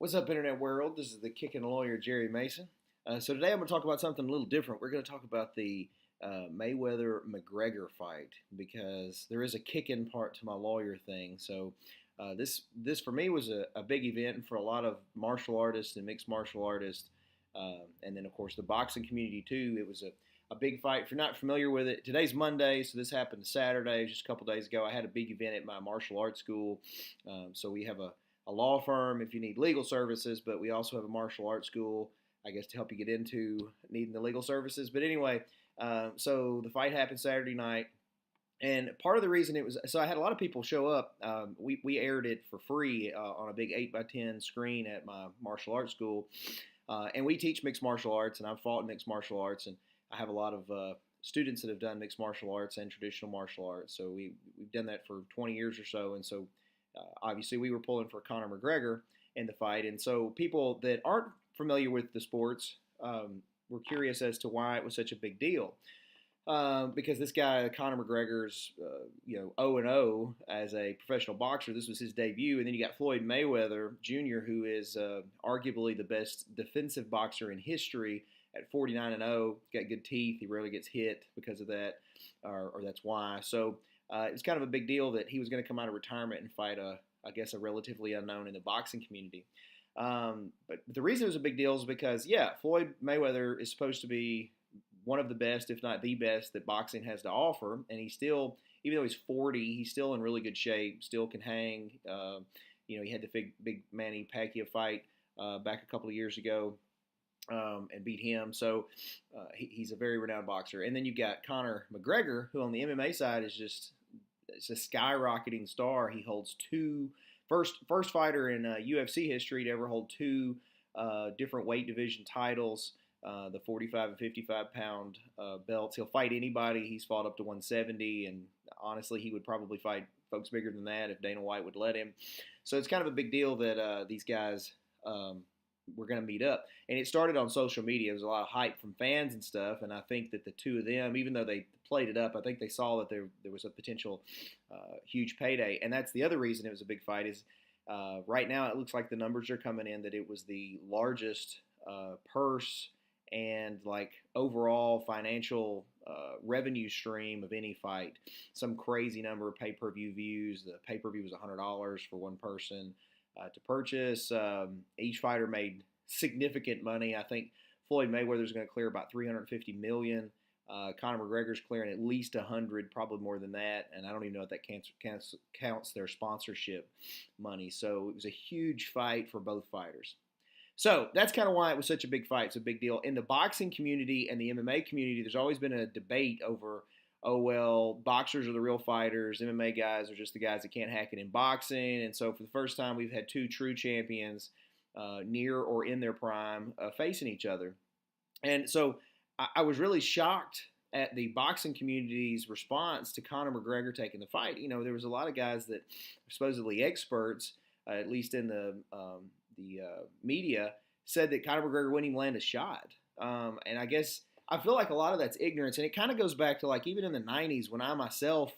What's up, Internet world? This is the Kickin lawyer, Jerry Mason. So today I'm going to talk about something a little different. We're going to talk about the Mayweather-McGregor fight because there is a kicking part to my lawyer thing. So this for me was a big event, and for a lot of martial artists and mixed martial artists, and then of course the boxing community too. It was a big fight. If you're not familiar with it, today's Monday, so this happened Saturday, just a couple days ago. I had a big event at my martial arts school. So we have a law firm if you need legal services, but we also have a martial arts school, I guess, to help you get into needing the legal services. But anyway, so the fight happened Saturday night. And part of the reason it was, so I had a lot of people show up. We aired it for free on a big 8x10 screen at my martial arts school. And we teach mixed martial arts, and I've fought in mixed martial arts, and I have a lot of students that have done mixed martial arts and traditional martial arts. So we've done that for 20 years or so. And so obviously we were pulling for Conor McGregor in the fight. And so people that aren't familiar with the sports were curious as to why it was such a big deal. Because this guy, Conor McGregor's, 0-0 as a professional boxer. This was his debut. And then you got Floyd Mayweather Jr., who is arguably the best defensive boxer in history at 49-0. He's got good teeth. He rarely gets hit because of that, or that's why. So it was kind of a big deal that he was going to come out of retirement and fight a relatively unknown in the boxing community. But the reason it was a big deal is because, Floyd Mayweather is supposed to be one of the best, if not the best, that boxing has to offer. And he's still, even though he's 40, he's still in really good shape, still can hang. He had the big Manny Pacquiao fight back a couple of years ago and beat him. So he's a very renowned boxer. And then you've got Conor McGregor, who on the MMA side is just a skyrocketing star. He holds first fighter in UFC history to ever hold two different weight division titles. The 45 and 55 pound belts. He'll fight anybody. He's fought up to 170, and honestly, he would probably fight folks bigger than that if Dana White would let him. So it's kind of a big deal that these guys were going to meet up. And it started on social media. There was a lot of hype from fans and stuff, and I think that the two of them, even though they played it up, I think they saw that there was a potential huge payday. And that's the other reason it was a big fight is right now it looks like the numbers are coming in that it was the largest purse and like overall financial revenue stream of any fight. Some crazy number of pay-per-view views. The pay-per-view was $100 for one person to purchase. Each fighter made significant money. I think Floyd Mayweather is going to clear about $350 million. Conor McGregor's clearing at least 100, probably more than that. And I don't even know if that counts their sponsorship money. So it was a huge fight for both fighters. So that's kind of why it was such a big fight. It's a big deal. In the boxing community and the MMA community, there's always been a debate over, boxers are the real fighters. MMA guys are just the guys that can't hack it in boxing. And so for the first time, we've had two true champions near or in their prime facing each other. And so I was really shocked at the boxing community's response to Conor McGregor taking the fight. There was a lot of guys that are supposedly experts, at least in the media, said that Conor McGregor wouldn't even land a shot. And I guess I feel like a lot of that's ignorance. And it kind of goes back to like even in the 90s when I myself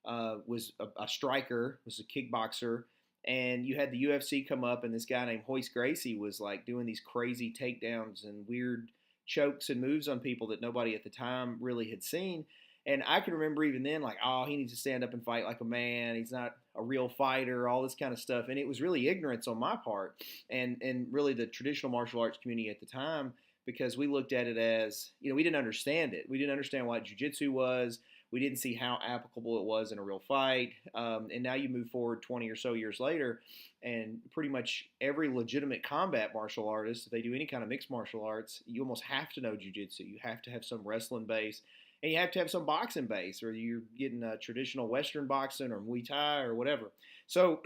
was a striker, was a kickboxer, and you had the UFC come up and this guy named Royce Gracie was like doing these crazy takedowns and weird chokes and moves on people that nobody at the time really had seen. And I can remember even then, like, he needs to stand up and fight like a man. He's not a real fighter, all this kind of stuff. And it was really ignorance on my part and really the traditional martial arts community at the time, because we looked at it as, we didn't understand it. We didn't understand what jiu-jitsu was. We didn't see how applicable it was in a real fight. And now you move forward 20 or so years later, and pretty much every legitimate combat martial artist, if they do any kind of mixed martial arts, you almost have to know jiu-jitsu. You have to have some wrestling base. And you have to have some boxing base, or you're getting traditional Western boxing or Muay Thai or whatever. So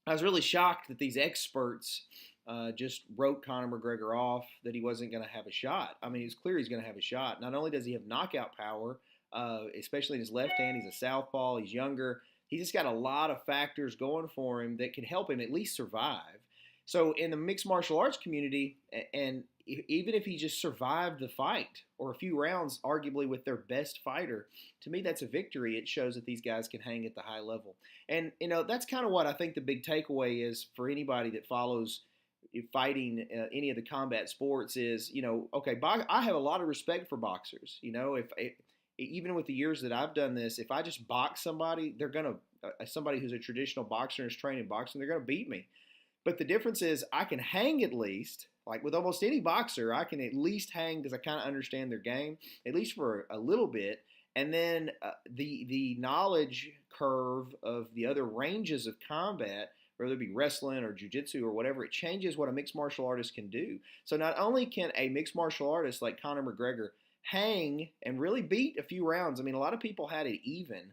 I was really shocked that these experts just wrote Conor McGregor off, that he wasn't going to have a shot. I mean, it's clear he's going to have a shot. Not only does he have knockout power, especially in his left hand, he's a southpaw, he's younger. He's just got a lot of factors going for him that can help him at least survive. So in the mixed martial arts community, and even if he just survived the fight or a few rounds, arguably with their best fighter, to me that's a victory. It shows that these guys can hang at the high level. And, that's kind of what I think the big takeaway is for anybody that follows fighting any of the combat sports is, okay, I have a lot of respect for boxers. If even with the years that I've done this, if I just box somebody, they're gonna somebody who's a traditional boxer and is trained in boxing, they're gonna beat me. But the difference is I can hang at least. Like with almost any boxer, I can at least hang because I kind of understand their game, at least for a little bit. And then the knowledge curve of the other ranges of combat, whether it be wrestling or jiu-jitsu or whatever, it changes what a mixed martial artist can do. So not only can a mixed martial artist like Conor McGregor hang and really beat a few rounds. I mean, a lot of people had it even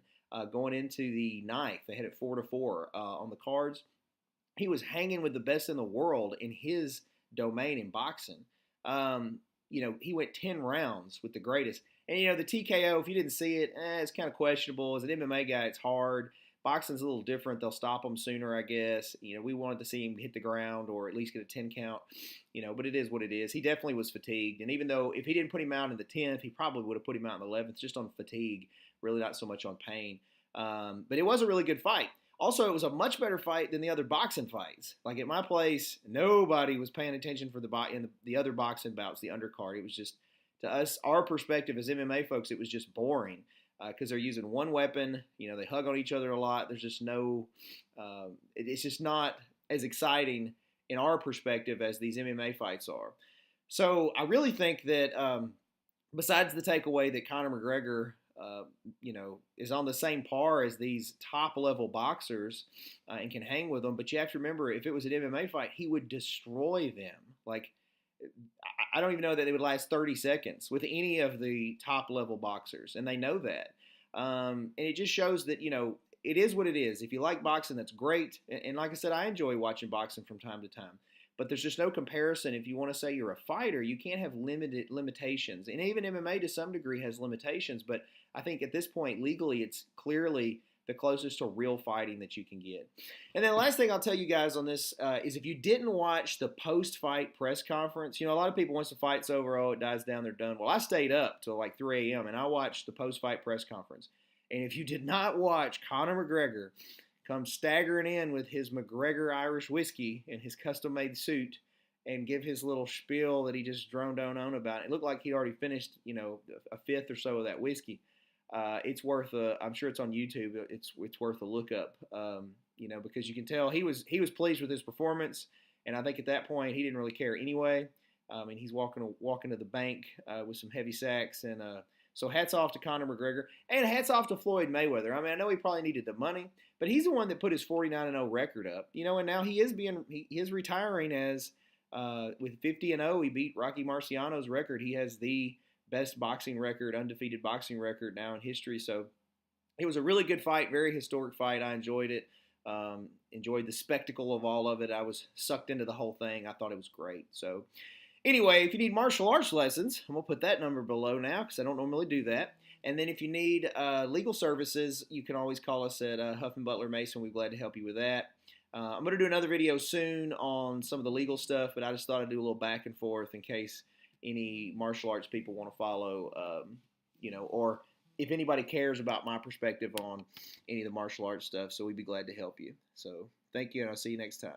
going into the ninth. They had it 4-4 on the cards. He was hanging with the best in the world in his domain in boxing. He went 10 rounds with the greatest. And, the TKO, if you didn't see it, it's kind of questionable. As an MMA guy, it's hard. Boxing's a little different. They'll stop him sooner, I guess. We wanted to see him hit the ground or at least get a 10 count, but it is what it is. He definitely was fatigued. And even though if he didn't put him out in the 10th, he probably would have put him out in the 11th just on fatigue, really not so much on pain. But it was a really good fight. Also, it was a much better fight than the other boxing fights. Like at my place, nobody was paying attention for the other boxing bouts, the undercard. It was just, to us, our perspective as MMA folks, it was just boring because they're using one weapon. They hug on each other a lot. There's just it's just not as exciting in our perspective as these MMA fights are. So I really think that besides the takeaway that Conor McGregor is on the same par as these top level boxers and can hang with them. But you have to remember, if it was an MMA fight, he would destroy them. Like, I don't even know that they would last 30 seconds with any of the top level boxers. And they know that. And it just shows that, it is what it is. If you like boxing, that's great. And like I said, I enjoy watching boxing from time to time. But there's just no comparison. If you want to say you're a fighter, you can't have limitations. And even MMA to some degree has limitations. But I think at this point, legally, it's clearly the closest to real fighting that you can get. And then the last thing I'll tell you guys on this is if you didn't watch the post-fight press conference, a lot of people, once the fight's over, it dies down, they're done. Well, I stayed up till like 3 a.m. and I watched the post-fight press conference. And if you did not watch Conor McGregor come staggering in with his McGregor Irish whiskey and his custom-made suit and give his little spiel that he just droned on about. It looked like he'd already finished, a fifth or so of that whiskey. It's worth I'm sure it's on YouTube. It's worth a look up, because you can tell he was pleased with his performance. And I think at that point, he didn't really care anyway. And he's walking to the bank with some heavy sacks. And so hats off to Conor McGregor and hats off to Floyd Mayweather. I mean, I know he probably needed the money, but he's the one that put his 49-0 record up, and now he is retiring as with 50-0. He beat Rocky Marciano's record. He has the best boxing record, undefeated boxing record now in history. So it was a really good fight, very historic fight. I enjoyed it. Enjoyed the spectacle of all of it. I was sucked into the whole thing. I thought it was great. So anyway, if you need martial arts lessons, I'm going to put that number below now because I don't normally do that. And then if you need legal services, you can always call us at Huff and Butler Mason. We're glad to help you with that. I'm going to do another video soon on some of the legal stuff, but I just thought I'd do a little back and forth in case any martial arts people want to follow, or if anybody cares about my perspective on any of the martial arts stuff. So we'd be glad to help you. So thank you, and I'll see you next time.